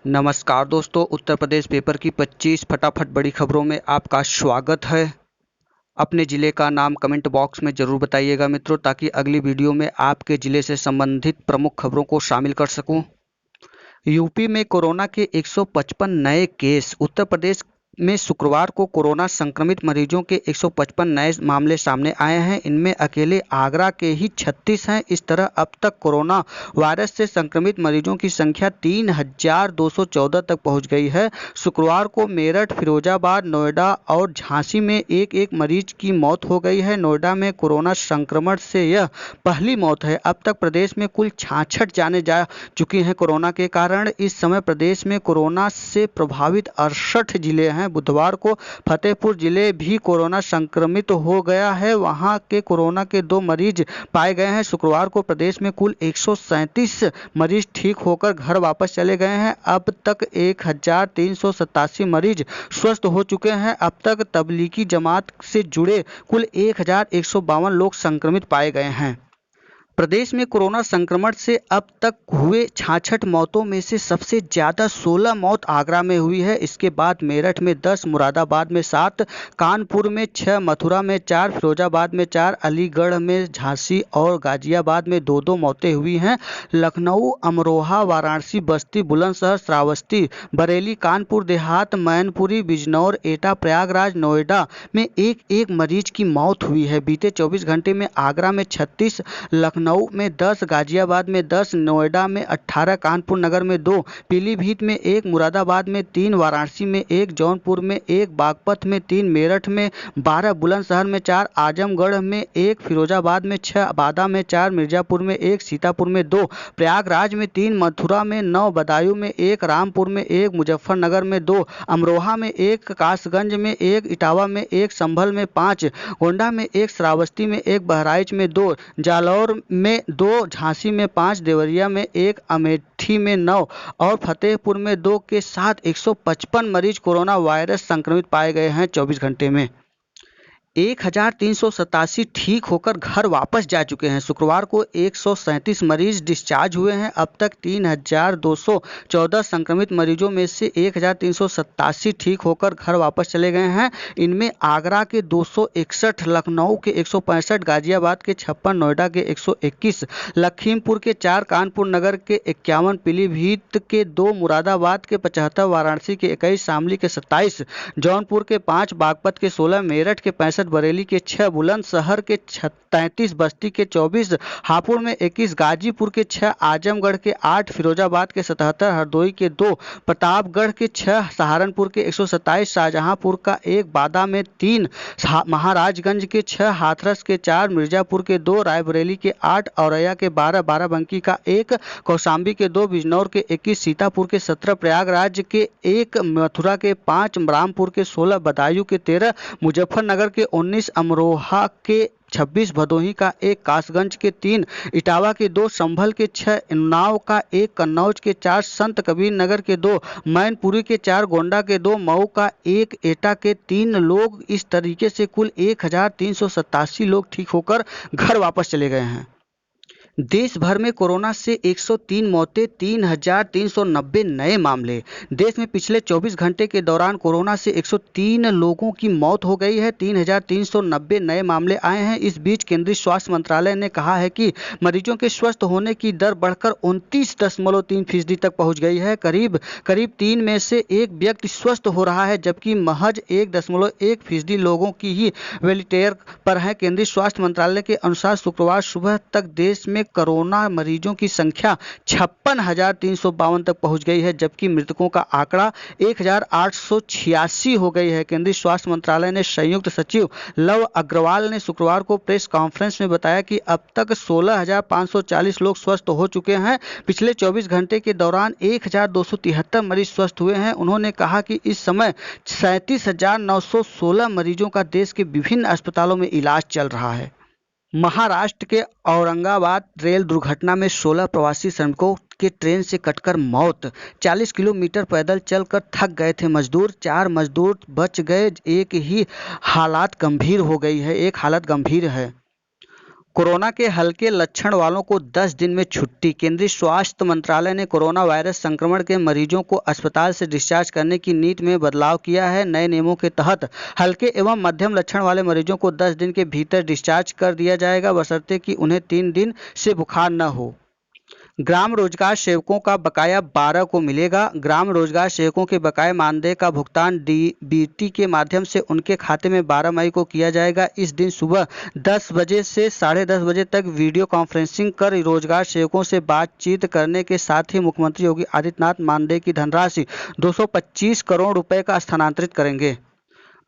नमस्कार दोस्तों, उत्तर प्रदेश पेपर की 25 फटाफट बड़ी खबरों में आपका स्वागत है। अपने ज़िले का नाम कमेंट बॉक्स में ज़रूर बताइएगा मित्रों, ताकि अगली वीडियो में आपके ज़िले से संबंधित प्रमुख खबरों को शामिल कर सकूं। यूपी में कोरोना के 155 नए केस। उत्तर प्रदेश में शुक्रवार को कोरोना संक्रमित मरीजों के 155 नए मामले सामने आए हैं। इनमें अकेले आगरा के ही 36 हैं। इस तरह अब तक कोरोना वायरस से संक्रमित मरीजों की संख्या 3,214 तक पहुंच गई है। शुक्रवार को मेरठ, फिरोजाबाद, नोएडा और झांसी में एक एक मरीज की मौत हो गई है। नोएडा में कोरोना संक्रमण से यह पहली मौत है। अब तक प्रदेश में कुल 66 जाने जा चुकी हैं कोरोना के कारण। इस समय प्रदेश में कोरोना से प्रभावित 68 जिले हैं। बुधवार को फतेहपुर जिले भी कोरोना संक्रमित हो गया है। वहां के कोरोना के 2 मरीज पाए गए हैं। शुक्रवार को प्रदेश में कुल 137 मरीज ठीक होकर घर वापस चले गए हैं। अब तक 1,387 मरीज स्वस्थ हो चुके हैं। अब तक तबलीगी जमात से जुड़े कुल 1,152 लोग संक्रमित पाए गए हैं। प्रदेश में कोरोना संक्रमण से अब तक हुए 66 मौतों में से सबसे ज़्यादा 16 मौत आगरा में हुई है। इसके बाद मेरठ में 10, मुरादाबाद में 7, कानपुर में 6, मथुरा में 4, फिरोजाबाद में 4, अलीगढ़ में, झांसी और गाजियाबाद में 2-2 मौतें हुई हैं। लखनऊ, अमरोहा, वाराणसी, बस्ती, बुलंदशहर, श्रावस्ती, बरेली, कानपुर देहात, मैनपुरी, बिजनौर, एटा, प्रयागराज, नोएडा में एक एक मरीज की मौत हुई है। बीते 24 घंटे में आगरा में 36, लखनऊ में 10, गाजियाबाद में 10, नोएडा में 18, कानपुर नगर में 2, पीलीभीत में 1, मुरादाबाद में 3, वाराणसी में 1, जौनपुर में 1, बागपत में 3, मेरठ में 12, बुलंदशहर में 4, आजमगढ़ में 1, फिरोजाबाद में 6, बादा में 4, मिर्जापुर में 1, सीतापुर में 2, प्रयागराज में 3, मथुरा में 9, बदायूं में 1, रामपुर में 1, मुजफ्फरनगर में 2, अमरोहा में 1, कासगंज में 1, इटावा में 1, संभल में 5, गोंडा में 1, श्रावस्ती में 1, बहराइच में 2, जालौर में 2, झांसी में 5, देवरिया में 1, अमेठी में 9 और फतेहपुर में 2 के साथ 155 मरीज कोरोना वायरस संक्रमित पाए गए हैं 24 घंटे में। 1,387 ठीक होकर घर वापस जा चुके हैं। शुक्रवार को 137 मरीज डिस्चार्ज हुए हैं। अब तक 3,214 संक्रमित मरीजों में से 1,387 ठीक होकर घर वापस चले गए हैं। इनमें आगरा के 261, लखनऊ के 165, गाजियाबाद के 56, नोएडा के 121, लखीमपुर के 4, कानपुर नगर के 51, पीलीभीत के 2, मुरादाबाद के 75, वाराणसी के 21, शामली के 27, जौनपुर के 5, बागपत के 16, मेरठ के 65, बरेली के 6, बुलंदशहर के 33, बस्ती के 24, हापुड़ में 21, गाजीपुर के 6, आजमगढ़ के 8, फिरोजाबाद के 77, हरदोई के 2, प्रतापगढ़ के 6, सहारनपुर के 127, शाहजहांपुर का 1, बादा में 3, महाराजगंज के 6, हाथरस के 4, मिर्जापुर के 2, रायबरेली के 8, औरैया के 12, बाराबंकी का 1, कौशाम्बी के 2, बिजनौर के 21, सीतापुर के 17, प्रयागराज के 1, मथुरा के 5, रामपुर के 16, बदायूं के 13, मुजफ्फरनगर के 19, अमरोहा के 26, भदोही का 1, कासगंज के 3, इटावा के 2, संभल के 6, उन्नाव का 1, कन्नौज के 4, संत कबीर नगर के 2, मैनपुरी के 4, गोंडा के 2, मऊ का 1, एटा के 3 लोग। इस तरीके से कुल 1,387 लोग ठीक होकर घर वापस चले गए हैं। देश भर में कोरोना से 103 मौतें, 3,390 नए मामले। देश में पिछले 24 घंटे के दौरान कोरोना से 103 लोगों की मौत हो गई है। 3,390 नए मामले आए हैं। इस बीच केंद्रीय स्वास्थ्य मंत्रालय ने कहा है कि मरीजों के स्वस्थ होने की दर बढ़कर 29.3% तक पहुंच गई है। करीब 3 में से 1 व्यक्ति स्वस्थ हो रहा है, जबकि महज 1.1% लोगों की ही वेंटिलेटर पर है। केंद्रीय स्वास्थ्य मंत्रालय के अनुसार शुक्रवार सुबह तक देश में कोरोना मरीजों की संख्या 56,352 तक पहुंच गई है, जबकि मृतकों का आंकड़ा 1,886 हो गई है। केंद्रीय स्वास्थ्य मंत्रालय ने संयुक्त सचिव लव अग्रवाल ने शुक्रवार को प्रेस कॉन्फ्रेंस में बताया कि अब तक 16,540 लोग स्वस्थ हो चुके हैं। पिछले 24 घंटे के दौरान 1,273 मरीज स्वस्थ हुए हैं। उन्होंने कहा कि इस समय 37,916 मरीजों का देश के विभिन्न अस्पतालों में इलाज चल रहा है। महाराष्ट्र के औरंगाबाद रेल दुर्घटना में 16 प्रवासी श्रमिकों के ट्रेन से कटकर मौत। 40 किलोमीटर पैदल चलकर थक गए थे मजदूर। 4 मजदूर बच गए, एक हालत गंभीर है। कोरोना के हल्के लक्षण वालों को 10 दिन में छुट्टी। केंद्रीय स्वास्थ्य मंत्रालय ने कोरोना वायरस संक्रमण के मरीजों को अस्पताल से डिस्चार्ज करने की नीति में बदलाव किया है। नए नियमों के तहत हल्के एवं मध्यम लक्षण वाले मरीजों को 10 दिन के भीतर डिस्चार्ज कर दिया जाएगा, बशर्ते कि उन्हें 3 दिन से बुखार न हो। ग्राम रोजगार सेवकों का बकाया 12 को मिलेगा। ग्राम रोजगार सेवकों के बकाया मानदेय का भुगतान डीबीटी के माध्यम से उनके खाते में 12 मई को किया जाएगा। इस दिन सुबह 10 बजे से 10:30 बजे तक वीडियो कॉन्फ्रेंसिंग कर रोजगार सेवकों से बातचीत करने के साथ ही मुख्यमंत्री योगी आदित्यनाथ मानदेय की धनराशि 225 करोड़ रुपए का स्थानांतरित करेंगे।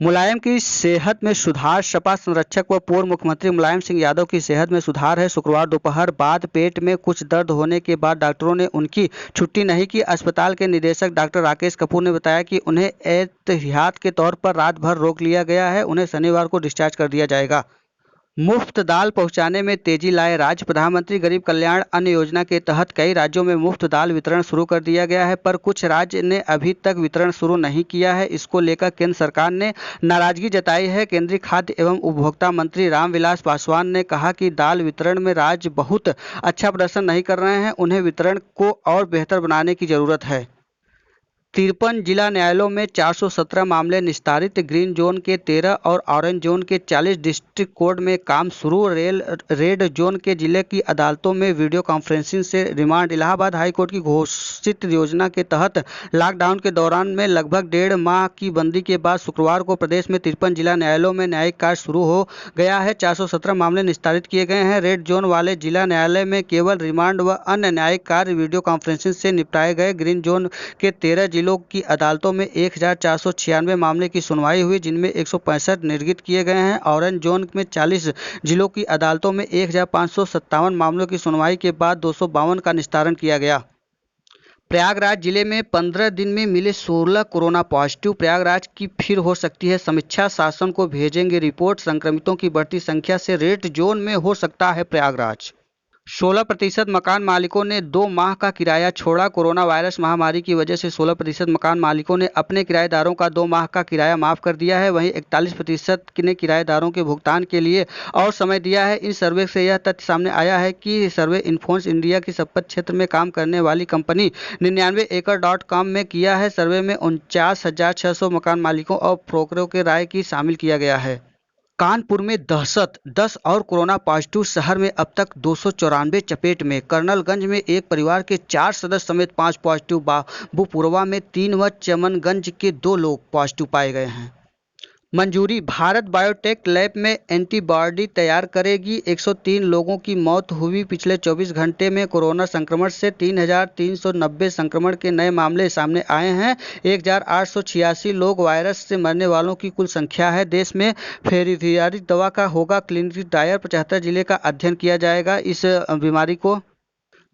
मुलायम की सेहत में सुधार। सपा संरक्षक व पूर्व मुख्यमंत्री मुलायम सिंह यादव की सेहत में सुधार है। शुक्रवार दोपहर बाद पेट में कुछ दर्द होने के बाद डॉक्टरों ने उनकी छुट्टी नहीं की। अस्पताल के निदेशक डॉक्टर राकेश कपूर ने बताया कि उन्हें एहतियात के तौर पर रात भर रोक लिया गया है। उन्हें शनिवार को डिस्चार्ज कर दिया जाएगा। मुफ्त दाल पहुंचाने में तेजी लाए राज्य। प्रधानमंत्री गरीब कल्याण अन्न योजना के तहत कई राज्यों में मुफ्त दाल वितरण शुरू कर दिया गया है, पर कुछ राज्य ने अभी तक वितरण शुरू नहीं किया है। इसको लेकर केंद्र सरकार ने नाराजगी जताई है। केंद्रीय खाद्य एवं उपभोक्ता मंत्री रामविलास पासवान ने कहा कि दाल वितरण में राज्य बहुत अच्छा प्रदर्शन नहीं कर रहे हैं, उन्हें वितरण को और बेहतर बनाने की जरूरत है। 53 जिला न्यायालयों में 417 मामले निस्तारित। ग्रीन जोन के 13 और ऑरेंज जोन के 40 डिस्ट्रिक्ट कोर्ट में काम शुरू। रेड जोन के जिले की अदालतों में वीडियो कॉन्फ्रेंसिंग से रिमांड। इलाहाबाद हाईकोर्ट की घोषित योजना के तहत लॉकडाउन के दौरान में लगभग 1.5 माह की बंदी के बाद शुक्रवार को प्रदेश में 53 जिला न्यायालयों में न्यायिक कार्य शुरू हो गया है। 417 मामले निस्तारित किए गए हैं। रेड जोन वाले जिला न्यायालय में केवल रिमांड व अन्य न्यायिक कार्य वीडियो कॉन्फ्रेंसिंग से निपटाए गए। ग्रीन जोन के 13 जिलों की अदालतों में 1496 मामले की सुनवाई हुई, जिनमें 165 निर्गत किए गए हैं। ऑरेंज जोन में 40 जिलों की अदालतों में 1557 मामलों की सुनवाई के बाद 252 का निस्तारण किया गया। प्रयागराज जिले में 15 दिन में मिले 16 कोरोना पॉजिटिव। प्रयागराज की फिर हो सकती है समीक्षा, शासन को भेजेंगे रिपोर्ट। संक्रमितों की बढ़ती संख्या से रेड जोन में हो सकता है प्रयागराज। 16% मकान मालिकों ने 2 माह का किराया छोड़ा। कोरोना वायरस महामारी की वजह से 16% मकान मालिकों ने अपने किराएदारों का 2 माह का किराया माफ कर दिया है। वहीं 41% ने किराएदारों के भुगतान के लिए और समय दिया है। इन सर्वे से यह तथ्य सामने आया है कि सर्वे इन्फोर्स इंडिया की संपत्ति क्षेत्र में काम करने वाली कंपनी 99acre.com में किया है। सर्वे में 49,600 मकान मालिकों और ब्रोकरों के राय की शामिल किया गया है। कानपुर में दहशत, 10 और कोरोना पॉजिटिव। शहर में अब तक 294 चपेट में। कर्नलगंज में एक परिवार के 4 सदस्य समेत 5 पॉजिटिव। बाबूपुरवा में 3 व चमनगंज के 2 लोग पॉजिटिव पाए गए हैं। मंजूरी। भारत बायोटेक लैब में एंटीबॉडी तैयार करेगी। 103 लोगों की मौत हुई। पिछले 24 घंटे में कोरोना संक्रमण से 3,390 संक्रमण के नए मामले सामने आए हैं। 1,886 लोग वायरस से मरने वालों की कुल संख्या है। देश में फेविपिराविर दवा का होगा क्लिनिकल ट्रायल। 75 जिले का अध्ययन किया जाएगा इस बीमारी को।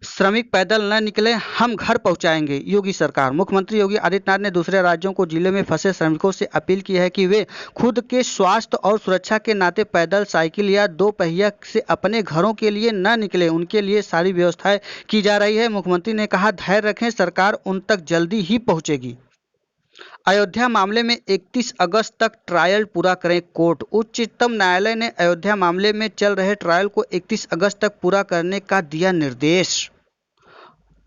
श्रमिक पैदल न निकले, हम घर पहुंचाएंगे, योगी सरकार। मुख्यमंत्री योगी आदित्यनाथ ने दूसरे राज्यों को जिले में फंसे श्रमिकों से अपील की है कि वे खुद के स्वास्थ्य और सुरक्षा के नाते पैदल, साइकिल या 2 पहिया से अपने घरों के लिए न निकले। उनके लिए सारी व्यवस्थाएं की जा रही है। मुख्यमंत्री ने कहा, धैर्य रखें, सरकार उन तक जल्दी ही पहुंचेगी। अयोध्या मामले में 31 अगस्त तक ट्रायल पूरा करें कोर्ट। उच्चतम न्यायालय ने अयोध्या मामले में चल रहे ट्रायल को 31 अगस्त तक पूरा करने का दिया निर्देश।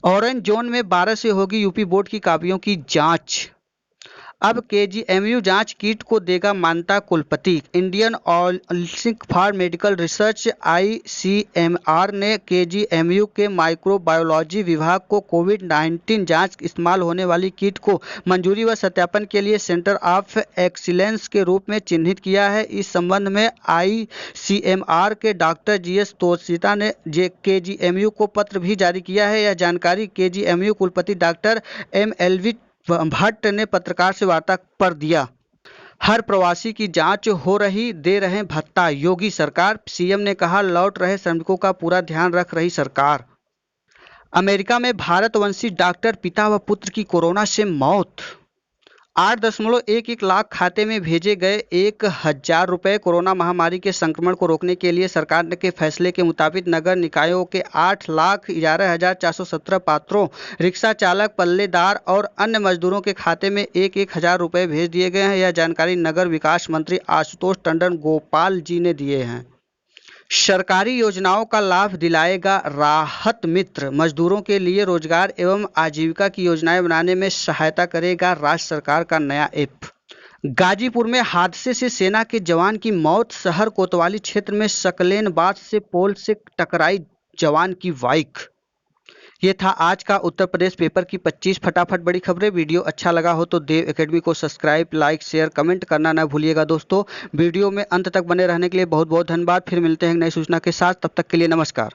ऑरेंज जोन में 12 से होगी यूपी बोर्ड की कॉपियों की जांच। अब केजीएमयू जांच किट को देगा मान्यता कुलपति। Indian council for medical research ICMR ने केजीएमयू के माइक्रोबायोलॉजी विभाग को कोविड-19 जांच इस्तेमाल होने वाली किट को मंजूरी व सत्यापन के लिए सेंटर ऑफ एक्सीलेंस के रूप में चिन्हित किया है। इस संबंध में ICMR के डॉक्टर GS तोशिता ने केजीएमयू को पत्र भी जारी किया है। यह जानकारी केजीएमयू कुलपति डॉक्टर MLV भट्ट ने पत्रकार से वार्ता पर दिया। हर प्रवासी की जांच हो रही, दे रहे भत्ता, योगी सरकार। सीएम ने कहा, लौट रहे श्रमिकों का पूरा ध्यान रख रही सरकार। अमेरिका में भारतवंशी डॉक्टर पिता व पुत्र की कोरोना से मौत। 8.11 लाख खाते में भेजे गए 1,000 रुपये। कोरोना महामारी के संक्रमण को रोकने के लिए सरकार के फैसले के मुताबिक नगर निकायों के 8,11,417 पात्रों, रिक्शा चालक, पल्लेदार और अन्य मजदूरों के खाते में 1,000 रुपये भेज दिए गए हैं। यह जानकारी नगर विकास मंत्री आशुतोष टंडन गोपाल जी ने दिए हैं। सरकारी योजनाओं का लाभ दिलाएगा राहत मित्र, मजदूरों के लिए रोजगार एवं आजीविका की योजनाएं बनाने में सहायता करेगा राज्य सरकार का नया ऐप। गाजीपुर में हादसे से सेना के जवान की मौत, शहर कोतवाली क्षेत्र में सकलेनबाद से पोल से टकराई जवान की बाइक। ये था आज का उत्तर प्रदेश पेपर की 25 फटाफट बड़ी खबरें। वीडियो अच्छा लगा हो तो देव एकेडमी को सब्सक्राइब, लाइक, शेयर, कमेंट करना ना भूलिएगा दोस्तों। वीडियो में अंत तक बने रहने के लिए बहुत बहुत धन्यवाद। फिर मिलते हैं नई सूचना के साथ, तब तक के लिए नमस्कार।